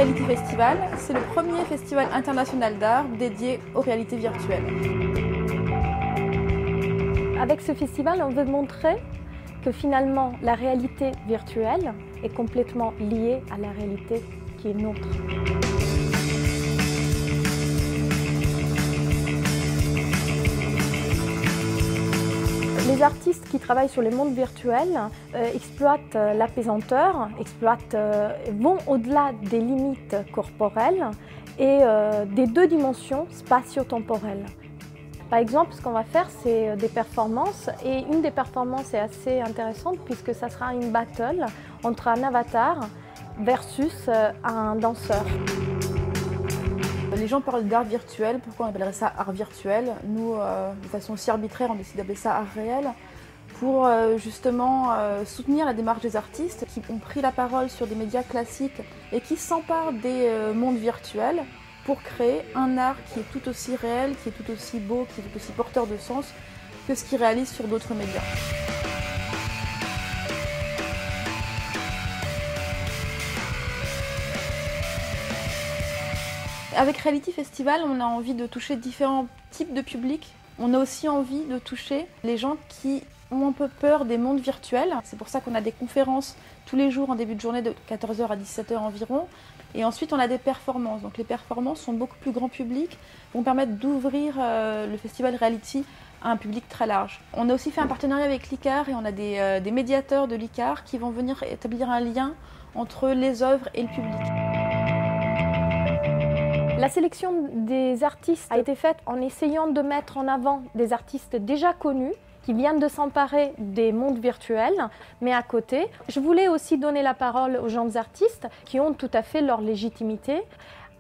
Reality Festival, c'est le premier festival international d'art dédié aux réalités virtuelles. Avec ce festival, on veut montrer que finalement la réalité virtuelle est complètement liée à la réalité qui est nôtre. Les artistes qui travaillent sur les mondes virtuels exploitent l'apesanteur, vont au-delà des limites corporelles et des deux dimensions spatio-temporelles. Par exemple, ce qu'on va faire, c'est des performances, et une des performances est assez intéressante puisque ça sera une battle entre un avatar versus un danseur. Les gens parlent d'art virtuel, pourquoi on appellerait ça art virtuel? Nous, de façon aussi arbitraire, on décide d'appeler ça art réel pour justement soutenir la démarche des artistes qui ont pris la parole sur des médias classiques et qui s'emparent des mondes virtuels pour créer un art qui est tout aussi réel, qui est tout aussi beau, qui est tout aussi porteur de sens que ce qu'ils réalisent sur d'autres médias. Avec Reality Festival, on a envie de toucher différents types de publics. On a aussi envie de toucher les gens qui ont un peu peur des mondes virtuels. C'est pour ça qu'on a des conférences tous les jours en début de journée de 14h à 17h environ. Et ensuite, on a des performances. Donc les performances sont beaucoup plus grand public, vont permettre d'ouvrir le festival Reality à un public très large. On a aussi fait un partenariat avec l'ICAR et on a des médiateurs de l'ICAR qui vont venir établir un lien entre les œuvres et le public. La sélection des artistes a été faite en essayant de mettre en avant des artistes déjà connus qui viennent de s'emparer des mondes virtuels, mais à côté, je voulais aussi donner la parole aux jeunes artistes qui ont tout à fait leur légitimité.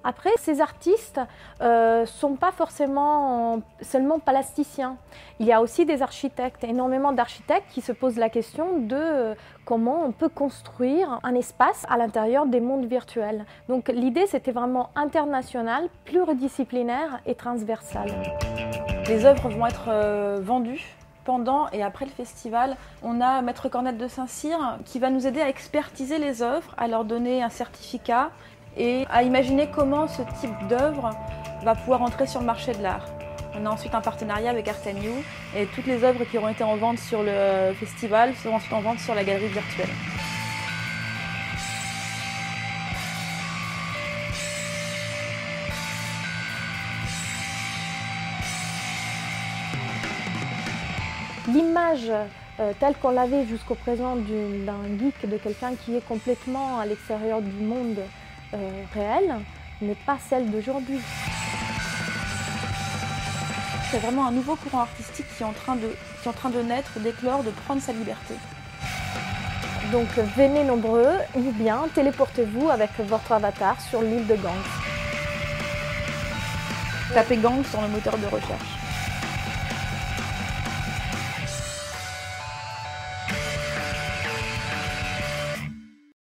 Après, ces artistes ne sont pas forcément seulement plasticiens. Il y a aussi des architectes, énormément d'architectes qui se posent la question de comment on peut construire un espace à l'intérieur des mondes virtuels. Donc l'idée, c'était vraiment international, pluridisciplinaire et transversal. Les œuvres vont être vendues pendant et après le festival. On a Maître Cornette de Saint-Cyr qui va nous aider à expertiser les œuvres, à leur donner un certificat et à imaginer comment ce type d'œuvre va pouvoir entrer sur le marché de l'art. On a ensuite un partenariat avec Art & You et toutes les œuvres qui auront été en vente sur le festival seront ensuite en vente sur la galerie virtuelle. L'image telle qu'on l'avait jusqu'au présent d'un geek, de quelqu'un qui est complètement à l'extérieur du monde réel, n'est pas celle d'aujourd'hui. C'est vraiment un nouveau courant artistique qui est en train de naître, d'éclore, de prendre sa liberté. Donc venez nombreux ou bien téléportez-vous avec votre avatar sur l'île de Gans. Tapez Gang sur le moteur de recherche.